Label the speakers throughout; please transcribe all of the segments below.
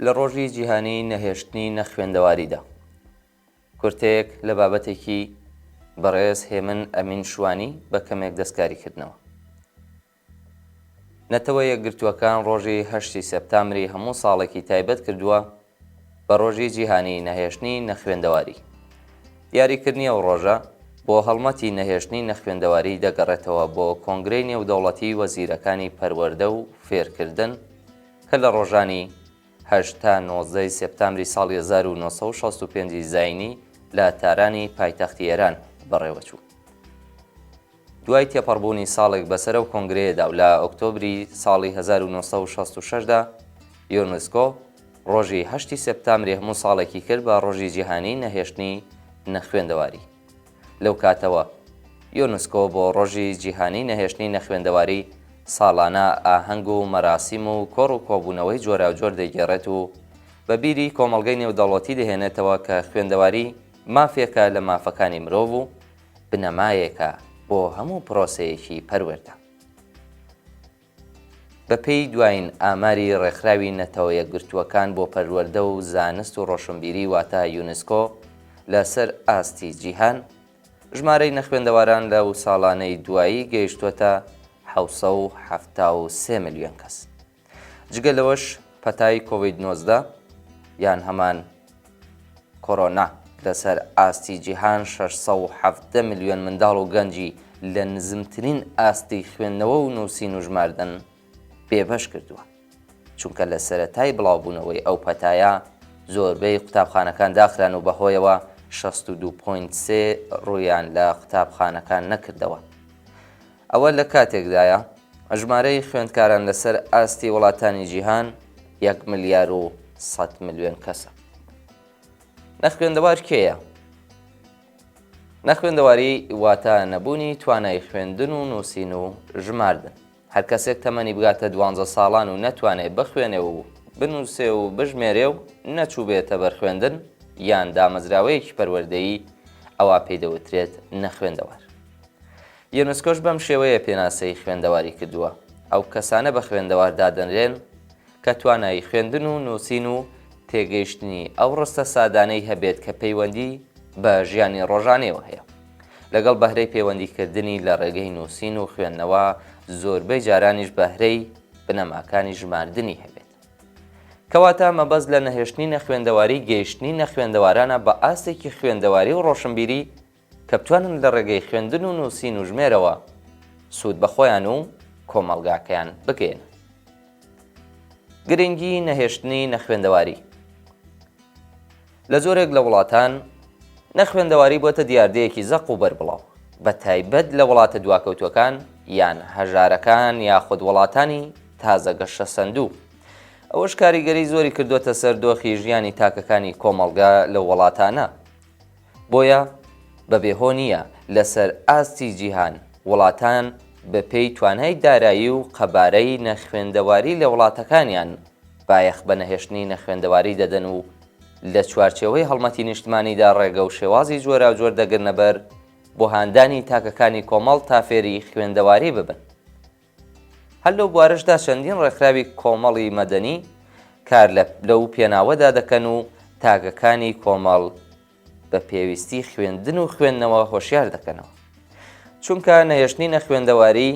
Speaker 1: لە ڕۆژی جیهانی نەهێشتنی نەخوێندەواریدا کورتەیەک لە بابەتێکی بەڕێز هێمن ئەمین شوانی بە کەمێک دەستکاریکردنەوە. نەتەوە یەکگرتووەکان ڕۆژی 8 سەپتامبری هەموو ساڵێکی تایبەت کردووە بە ڕۆژی جیهانی نەهێشتنی نەخوێندەواری. دیاریکردنی ئەو ڕۆژە بۆ هەڵمەتی نەهێشتنی نەخوێندەواری دەگەڕێتەوە بۆ کۆنگرەی نێودەوڵەتی وەزیرەکانی پەروەردە و فێرکردن کە لە ڕۆژانی 8 تا 19 سەپتامبری ساڵی 1965 زاینی لە تارانی پایتەختی ئێران بەڕێوەچوو. دوای تێپەڕبوونی ساڵێک بەسەر ئەو کۆنگرەیەدا و لە ئۆکتۆبری ساڵی 1966دا یۆنسکۆ ڕۆژی 8 سەپتامبری هەموو ساڵێکی کرد بە ڕۆژی جیهانی نەهێشتنی نەخوێندەواری. لەو کاتەوە یۆنسکۆ بۆ ڕۆژی جیهانی نەهێشتنی نەخوێندەواری ساڵانە ئاهەنگ و مەراسیم و کۆڕ و کۆبوونەوەی جۆراوجۆر دەیگێڕێت و بە بیری کۆمەڵگەی نێودەوڵەتی دەهێنێتەوە کە خوێندەواری مافێکە لە مافەکانی مرۆڤ و بنەمایەکە بۆ هەموو پرۆسەیەکی پەروەردە. بەپێی دوایین ئاماری ڕێکخراوی نەتەوە یەکگرتووەکان بۆ پەروەردە و زانست و ڕۆشنبیری واتە یونسکۆ لەسەر ئاستی جیهان ژمارەی نەخوێندەواران لەو ساڵانەی دوایی گەیشتووەتە 773 ملیۆن کەس. جگە لەوەش پەتای کۆڤید-19 یان هەمان کۆڕۆنا لەسەر ئاستی جیهان 670 ملیۆن منداڵ و گەنجی لە نزمترین ئاستی خوێندنەوە و نووسین و ژماردن بێبەش کردووە، چونکە لە سەرەتای بڵاوبوونەوەی ئەو پەتایە زۆربەی قوتابخانەکان داخران و بەهۆیەوە 62.3 ڕوویان لە قوتابخانەکان نەکردەوە. ئەوە لە کاتێکدایە ژمارەی خوێندکاران لەسەر ئاستی وڵاتانی جیهان 1 ملیار و 100 ملیۆن کەسە. نەخوێندەوار کێیە؟ نەخوێندەواری واتە نەبوونی توانای خوێندن و نووسین و ژماردن. هەر کەسێک تەمەنی بگاتە 12 ساڵان و نەتوانێت بخوێنێ و بنووسێ و بژمێرێ و نەچوو بێتە بەرخوێندن یان دامەزراوەیەکی پەروەردەیی ئەوە پێی دەوترێت نەخوێندەوار. یۆنسکۆش بەم شێوەیە پێناسەی خوێندەواری کردووە. ئەو کەسانە بە خوێندەوار دادەنرێن کە توانایی خوێندن و نووسین و تێگەیشتنی ئەو ڕستە سادانەی هەبێت کە پەیوەندی بە ژیانی ڕۆژانەوە هەیە، لەگەڵ بەهرەی پەیوەندیکردنی لە ڕێگەی نووسین و خوێندنەوە زۆربەی جارانیش بەهرەی بنەماکانی ژماردنی هەبێت. کەواتە مەبەست لە نەهێشتنی نەخوێندەواری گەیشتنی نەخوێندەوارانە بە ئاستێکی خوێندەواری و ڕۆشنبیری کە بتوانن لە ڕێگەی خوێندن و نووسین و ژمێرەوە سوود بە خۆیان و کۆمەڵگاکەیان بگەێن. گرنگی نەهێشتنی نەخوێندەواری لە زۆرێک لە وڵاتان نەخوێندەواری بۆتە دیاردەیەکی زەق و بەربڵاو، بە تایبەت لە وڵاتە دواکەوتوەکان یان هەژارەکان یاخود وڵاتانی تازە گەشە سەندوو. ئەوەش کاریگەری زۆری کردوتە سەر دۆخی ژیانی تاکەکانی کۆمەڵگا لە وڵاتانە. بۆیە بەبێهۆ نییە لەسەر ئاستی جیهان وڵاتان بەپێی توانای دارایی و قەبارەی نەخوێندەواری لە وڵاتەکانیان بایەخ بە نەهێشتنی نەخوێندەواری دەدەن و لە چوارچێوەی هەڵمەتی نیشتمانیدا ڕێگە و شێوازی جۆراوجۆر دەگرنە بەر بۆ هاندانی تاکەکانی کۆمەڵ تا فێری خوێندەواری ببن. هەر لەو بوارەشدا چەندین ڕێکخراوی کۆمەڵی مەدەنی کار لەو پێناوەدا دەکەن و تاکەکانی کۆمەڵ بە پێویستی خوێندن و خوێندنەوە هۆشیار دەکەنەوە، چونکە نەهێشتنی نەخوێندەواری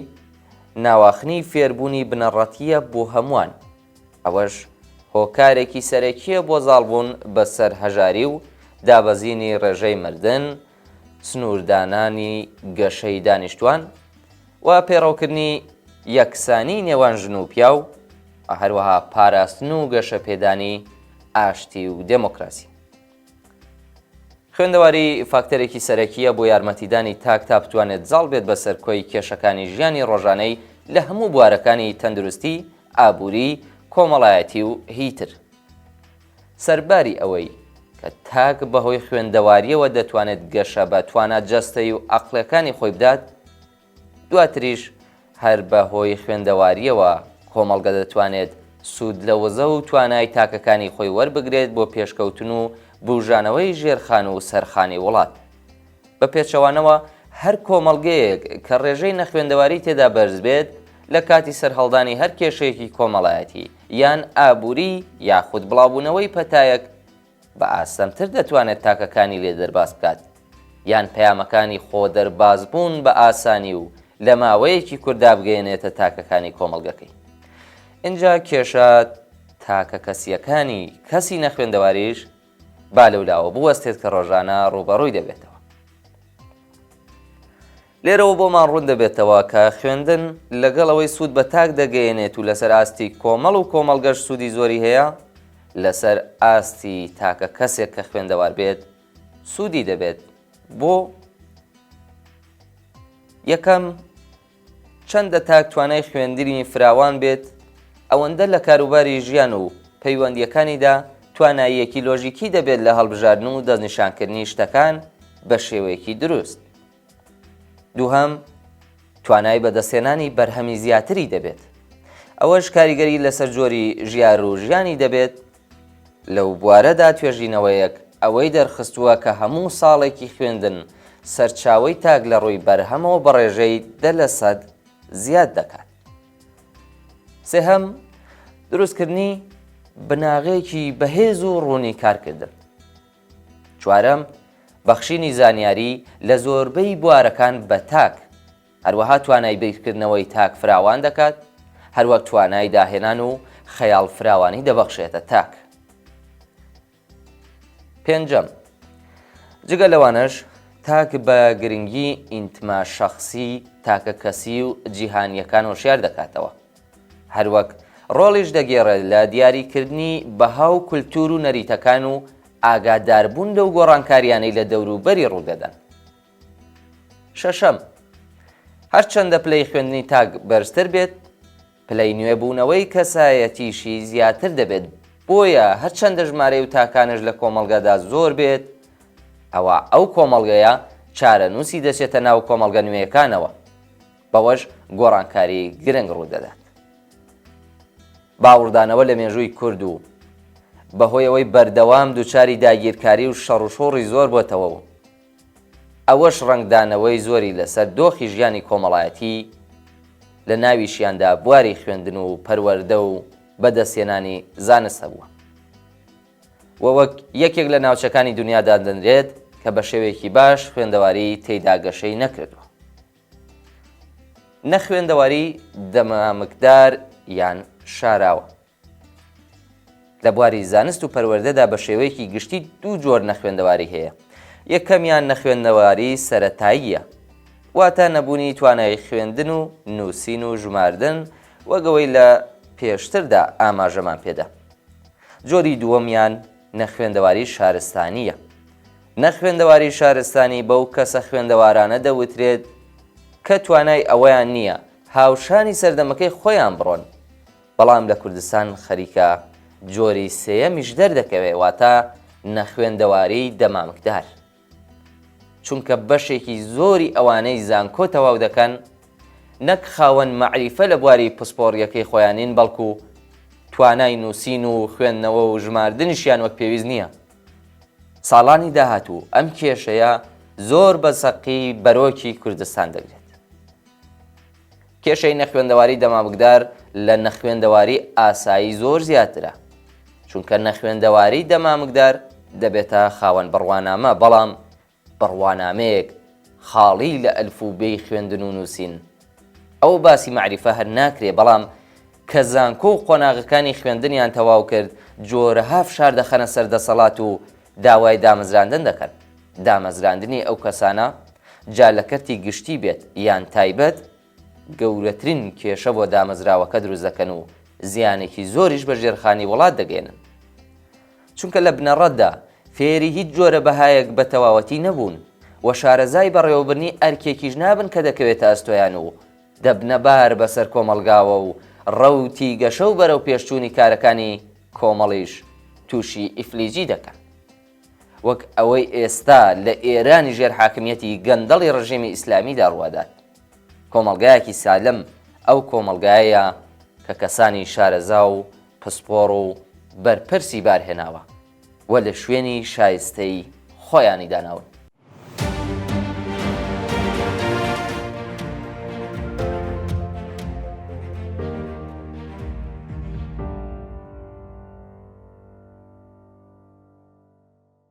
Speaker 1: ناواخنی فێربوونی بنەڕەتیە بۆ هەمووان. ئەوەش هۆکارێکی سەرەکیە بۆ زاڵبوون بەسەر هەژاری و دابەزینی ڕێژەی مردن، سنووردانانی گەشەی دانیشتوان و پێڕەوکردنی یەکسانی نێوان ژن و پیا و هەروەها پاراستن و گەشە پێدانی ئاشتی و دموکراسی. خوێندەواری فاکتەرێکی سەرەکیە بۆ یارمەتیدانی تاک تا بتوانێت زاڵ بێت بەسەر کۆی کێشەکانی ژیانی ڕۆژانەی لە هەموو بوارەکانی تەندروستی، ئابووری، کۆمەڵایەتی و هیتر. سەرباری ئەوەی کە تاک بەهۆی خوێندەواریەوە دەتوانێت گەشە بە توانە جەستەی و عەقلەکانی خۆی بدات، دواتریش هەر بەهۆی خوێندەواریەوە کۆمەڵگە دەتوانێت سوود لە وەزە و توانای تاکەکانی خۆی وەربگرێت بۆ پێشکەوتن و بوژانەوەی ژێرخان و سەرخانی وڵات. بە پێچەوانەوە هەر کۆمەڵگەیەک کە ڕێژەی نەخوێندەواری تێدا بەرز بێت لە کاتی سەرهەڵدانی هەر کێشەیەکی کۆمەڵایەتی یان ئابووری یاخود بڵاوبوونەوەی پەتایەک بە ئاسانتر دەتوانێت تاکەکانی لێ دەرباز بکات یان پەیامەکانی خۆ دەربازبوون بە ئاسانی و لە ماوەیەکی کووردا بگەێنێتە تاکەکانی کۆمەڵگەکەی. اینجا کێشە تاکە کەسیەکانی کەسی نەخوێندەواریش با لەولاوە بوەستێت کە ڕۆژانە ڕوبەڕووی دەبێتەوە. لێرەوە بۆمان ڕوون دەبێتەوە کە خوێندن لەگەڵەوەی سوود بە تاک دەگەیەنێت و لەسەر ئاستی کۆمەڵ و کۆمەڵگەش سوودی زۆری هەیە، لەسەر ئاستی تاکە کەسێک کە خوێندەوار بێت سوودی دەبێت. بۆ یەکەم چەندە تاک توانای خوێندنی فراوان بێت، ئەوەندە لە کاروباری ژیان و پەیوەندیەکانیدا تواناییەکی لۆژیکی دەبێت لە هەڵبژاردن و دەستنیشانکردنی شتەکان بە شێوەیەکی دروست. دووهەم توانای بەدەستێنانی بەرهەمی زیاتری دەبێت، ئەوەش کاریگەری لەسەر جۆری ژیار و ژیانی دەبێت. لەو بوارەدا توێژینەوەیەک ئەوەی دەرخستووە کە هەموو ساڵێکی خوێندن سەرچاوەی تاک لە ڕووی بەرهەمەوە بە ڕێژەی 10% زیاد دەکات. سێهەم دروستکردنی بناغەیەکی بەهێز و ڕوونی کارکردن. چوارەم بەخشینی زانیاری لە زۆربەی بوارەکان بە تاک، هەروەها توانای بیرکردنەوەی تاک فراوان دەکات، هەروەک توانای داهێنان و خەیاڵ فراوانی دەبەخشێتە تاک. پێنجەم جگە لەوانەش تاک بە گرنگی ئینتما شەخسی، تاکە کەسی و جیهانیەکان هۆشیار دەکاتەوە، هەروەک ڕۆڵیش دەگێڕێت لە دیاریکردنی بەها و کولتور و نەریتەکان و ئاگاداربوون لەو گۆڕانکاریانەی لە دەوروبەری ڕوودەدەن. شەشەم هەرچەندە پلەی خوێندنی تاک بەرزتر بێت، پلەی نوێبوونەوەی کەسایەتیشی زیاتر دەبێت، بۆیە هەرچەندە ژمارەی و تاکانش لە کۆمەڵگەدا زۆر بێت، ئەوە ئەو کۆمەڵگەیە چارەنووسی دەچێتە ناو کۆمەڵگە نوێیەکانەوە، بەوەش گۆڕانکاری گرنگ ڕوودەدات. باوەڕدانەوە لە مێژووی کورد و بەهۆیەوەی بەردەوام دووچاری داگیرکاری و شەڕ و شۆڕی زۆر بۆتەوە و ئەوەش ڕنگدانەوەی زۆری لەسەر دۆخی ژیانی کۆمەڵایەتی لە ناویشیاندا بواری خوێندن و پەروەردە و بەدەستێنانی زانست هەبووە. وەک یەکێک لە ناوچەکانی دنیادا دەنرێت کە بە شێوەیەکی باش خوێندەواری تێیدا گەشەی نەکردووە. نەخوێندەواری دەمامکدار یان شاراوە. لە بواری زانست و پەروەردەدا بە شێوەیەکی گشتی دوو جۆر نەخوێندەواری هەیە. یەکەمیان نەخوێندەواری سەرەتاییە، واتە نەبوونی توانای خوێندن و نووسین و ژماردن وەگەوەی لە پێشتردا ئاماژەمان پێدا. جۆری دووەمیان نەخوێندەواری شارستانیە. نەخوێندەواری شارستانی بەو کەسە خوێندەوارانە دەوترێت کە توانای ئەوەیان نییە هاوشانی سەردەمەکەی خۆیان بڕۆن، بەڵام لە کوردستان خەریکە جۆری سێیەمیش دەردەکەوێت، واتە نەخوێندەواری دەمامکدار. چونکە بەشێکی زۆری ئەوانەی زانکۆ تەواو دەکەن نەک خاوەن مەعریفە لە بواری پسپۆڕیەکەی خۆیانین، بەڵکو توانای نووسین و خوێندنەوە و ژماردنیشیان وەک پێویست نییە. ساڵانی داهاتوو ئەم کێشەیە زۆر بە سەقی بەرۆکی کوردستان دەگرێت. کێشەی نەخوێندەواری دەمامکدار لە نەخوێندەواری ئاسایی زۆر زیاترە، چونکە نەخوێندەواری دەمامکدار دەبێتە خاوەن بڕوانامە، بەڵام بڕوانامەیەک خاڵی لە ئەلفوبێی خوێندن و نووسین. ئەو باسی مەعریفە هەر ناکرێ، بەڵام کە زانکۆ و قۆناغەکانی خوێندنیان تەواو کرد جۆرەها فشار دەخەنە سەر دەسەڵات و داوای دامەزراندن دەکەن. دامەزراندنی ئەو کەسانە جالەکەتی گشتی بێت یان تایبەت گەورەترین کێشە بۆ دامەزراوەکە دروست دەکەن و زیانێکی زۆریش بە ژێرخانی وڵات دەگەێنن. چونکە لە بنەڕەتدا فێری هیچ جۆرە بەهایەک بە تەواوەتی نەبوون و شارەزای بەڕێوەبرنی ئەرکێکیش نابن کە دەکەوێتە ئەستۆیان و دەبنەبار بەسەر کۆمەلگاوە و ڕەوتی گەشە و بەرەو پێشچوونی کارەکانی کۆمەڵیش تووشی ئیفلیجی دەکەن. وەک ئەوەی ئێستا لە ئێرانی ژێر حاکمیەتی گەندەڵی ڕژیمی ئیسلامیدا ڕوادات. کۆمەلگایەکی سالم ئەو کۆمەلگایە کە کەسانی شارەزا و پسپۆڕ و بەرپرسی بارهێناوە و لە شوێنی شایستەی خۆیانی داناون.